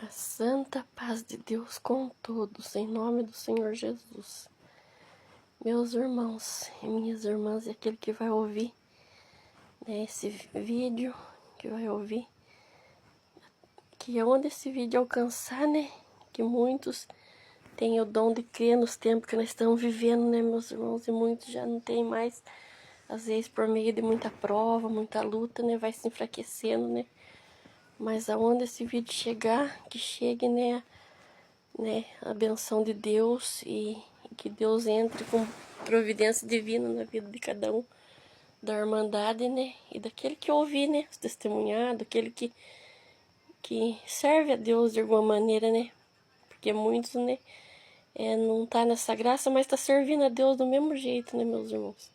A santa paz de Deus com todos, em nome do Senhor Jesus. Meus irmãos e minhas irmãs, e aquele que vai ouvir esse vídeo, que vai ouvir, que onde esse vídeo alcançar, que muitos têm o dom de crer nos tempos que nós estamos vivendo, meus irmãos, e muitos já não tem mais, às vezes por meio de muita prova, muita luta, vai se enfraquecendo, Mas aonde esse vídeo chegar, que chegue, a benção de Deus e que Deus entre com providência divina na vida de cada um, da irmandade, e daquele que ouve, os testemunhados, aquele que serve a Deus de alguma maneira, porque muitos, não tá nessa graça, mas tá servindo a Deus do mesmo jeito, meus irmãos.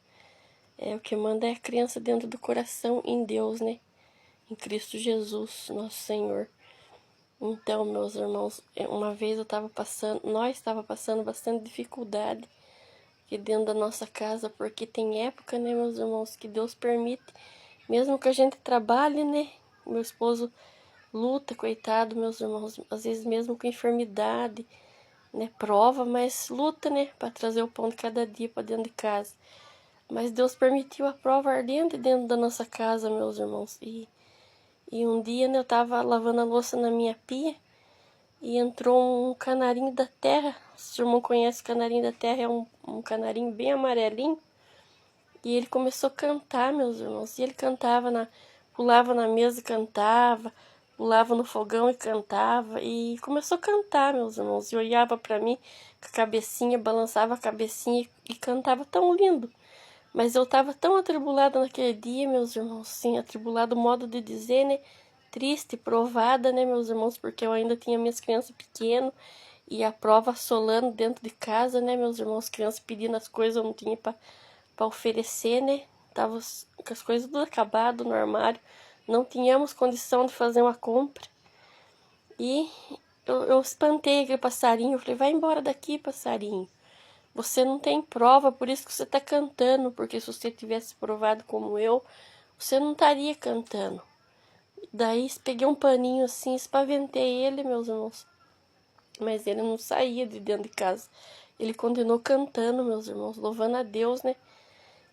O que manda é a crença dentro do coração em Deus, em Cristo Jesus, nosso Senhor. Então, meus irmãos, uma vez nós estava passando bastante dificuldade aqui dentro da nossa casa, porque tem época, meus irmãos, que Deus permite, mesmo que a gente trabalhe, meu esposo luta, coitado, meus irmãos, às vezes mesmo com enfermidade, prova, mas luta, para trazer o pão de cada dia para dentro de casa. Mas Deus permitiu a prova ardente dentro da nossa casa, meus irmãos, e um dia, eu estava lavando a louça na minha pia e entrou um canarinho da terra. Se o irmão conhece o canarinho da terra, é um canarinho bem amarelinho. E ele começou a cantar, meus irmãos. E ele cantava, pulava na mesa e cantava, pulava no fogão e cantava. E começou a cantar, meus irmãos. E olhava para mim com a cabecinha, balançava a cabecinha e cantava tão lindo. Mas eu estava tão atribulada naquele dia, meus irmãos, sim, atribulado, modo de dizer, triste, provada, meus irmãos, porque eu ainda tinha minhas crianças pequenas e a prova assolando dentro de casa, meus irmãos, crianças pedindo as coisas, eu não tinha para oferecer, tava com as coisas tudo acabado no armário, não tínhamos condição de fazer uma compra. E eu espantei aquele passarinho, eu falei, vai embora daqui, passarinho. Você não tem prova, por isso que você está cantando, porque se você tivesse provado como eu, você não estaria cantando. Daí peguei um paninho assim, espaventei ele, meus irmãos. Mas ele não saía de dentro de casa. Ele continuou cantando, meus irmãos, louvando a Deus,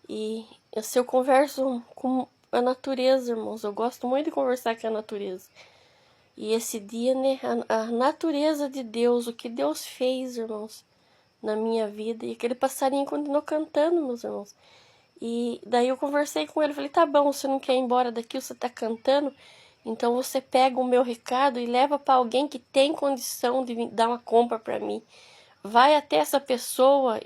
E assim, eu converso com a natureza, irmãos. Eu gosto muito de conversar com a natureza. E esse dia, a natureza de Deus, o que Deus fez, irmãos, na minha vida, e aquele passarinho continuou cantando, meus irmãos. E daí eu conversei com ele, falei, tá bom, você não quer ir embora daqui, você tá cantando, então você pega o meu recado e leva para alguém que tem condição de dar uma compra para mim. Vai até essa pessoa,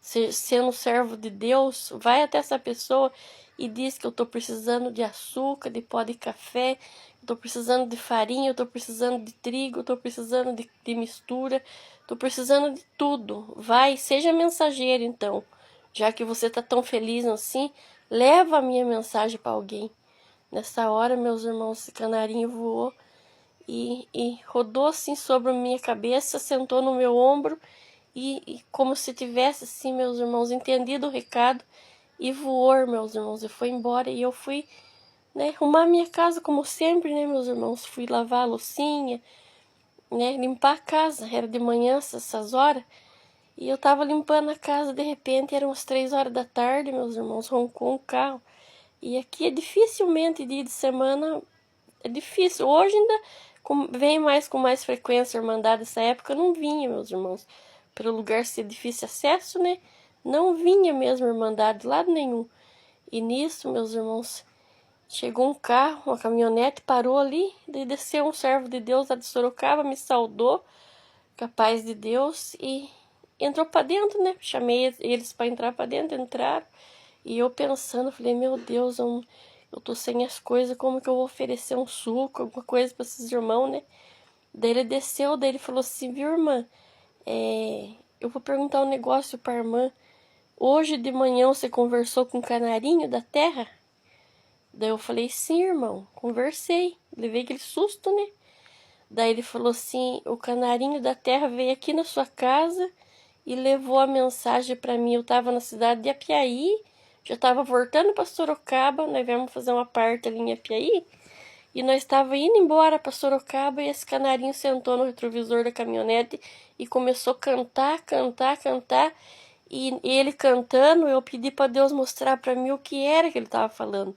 sendo servo de Deus, vai até essa pessoa e diz que eu tô precisando de açúcar, de pó de café, eu tô precisando de farinha, eu tô precisando de trigo, eu tô precisando de mistura, tô precisando de tudo. Vai, seja mensageiro então. Já que você tá tão feliz assim, leva a minha mensagem para alguém. Nessa hora, meus irmãos, esse canarinho voou e rodou assim sobre a minha cabeça, sentou no meu ombro e como se tivesse assim, meus irmãos, entendido o recado e voou, meus irmãos, e foi embora. E eu fui, arrumar minha casa como sempre, meus irmãos. Fui lavar a loucinha, limpar a casa. Era de manhã, essas horas. E eu tava limpando a casa, de repente, eram as 3 horas da tarde, meus irmãos, roncou um carro. E aqui é dificilmente dia de semana, é difícil. Hoje ainda vem com mais frequência a irmandade. Nessa época não vinha, meus irmãos. Pelo lugar ser difícil acesso, não vinha mesmo a irmandade de lado nenhum. E nisso, meus irmãos, chegou um carro, uma caminhonete, parou ali, daí desceu um servo de Deus lá de Sorocaba, me saudou, com a paz de Deus, e entrou para dentro, Chamei eles para entrar para dentro, entraram. E eu pensando, falei, meu Deus, eu tô sem as coisas, como que eu vou oferecer um suco, alguma coisa para esses irmãos, Daí ele desceu, daí ele falou assim, viu, irmã, eu vou perguntar um negócio para a irmã. Hoje de manhã você conversou com o canarinho da terra? Daí eu falei, sim, irmão, conversei. Levei aquele susto, Daí ele falou assim, o canarinho da terra veio aqui na sua casa e levou a mensagem para mim. Eu estava na cidade de Apiaí, já estava voltando para Sorocaba, nós viemos fazer uma parte ali em Apiaí. e nós estava indo embora para Sorocaba e esse canarinho sentou no retrovisor da caminhonete e começou a cantar, cantar, cantar. E ele cantando, eu pedi para Deus mostrar para mim o que era que ele estava falando.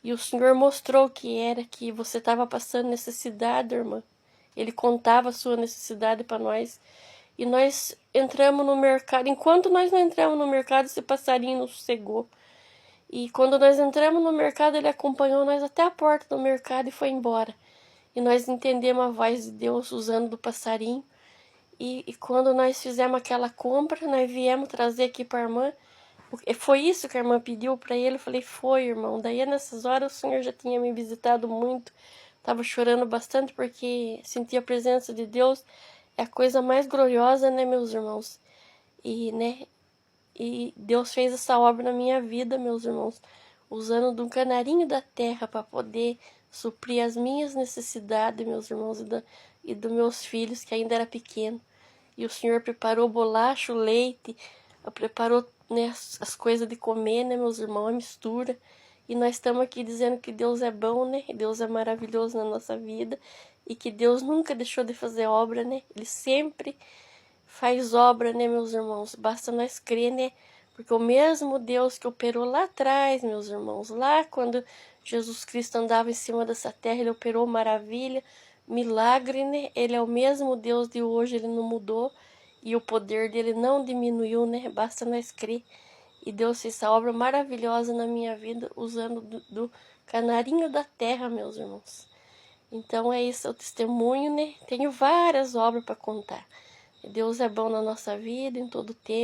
E o Senhor mostrou o que era, que você estava passando necessidade, irmã. Ele contava a sua necessidade para nós. E nós entramos no mercado. Enquanto nós não entramos no mercado, esse passarinho nos sossegou. E quando nós entramos no mercado, ele acompanhou nós até a porta do mercado e foi embora. E nós entendemos a voz de Deus usando do passarinho. E quando nós fizemos aquela compra, nós viemos trazer aqui para a irmã. Foi isso que a irmã pediu para ele? Eu falei, foi, irmão. Daí nessas horas o Senhor já tinha me visitado muito. Tava chorando bastante porque sentia a presença de Deus. É a coisa mais gloriosa, né, meus irmãos? E Deus fez essa obra na minha vida, meus irmãos, usando de um canarinho da terra para poder suprir as minhas necessidades, meus irmãos, e dos meus filhos, que ainda era pequeno. E o Senhor preparou bolacha, leite, preparou, né, as coisas de comer, né, meus irmãos, a mistura. E nós estamos aqui dizendo que Deus é bom, né? Deus é maravilhoso na nossa vida. E que Deus nunca deixou de fazer obra, né? Ele sempre faz obra, né, meus irmãos? Basta nós crer, né? Porque o mesmo Deus que operou lá atrás, meus irmãos, lá quando Jesus Cristo andava em cima dessa terra, ele operou maravilha, milagre, né? Ele é o mesmo Deus de hoje, ele não mudou e o poder dele não diminuiu, né? Basta nós crer. E Deus fez essa obra maravilhosa na minha vida, usando do canarinho da terra, meus irmãos. Então é isso, é o testemunho, né? Tenho várias obras para contar. Deus é bom na nossa vida, em todo tempo.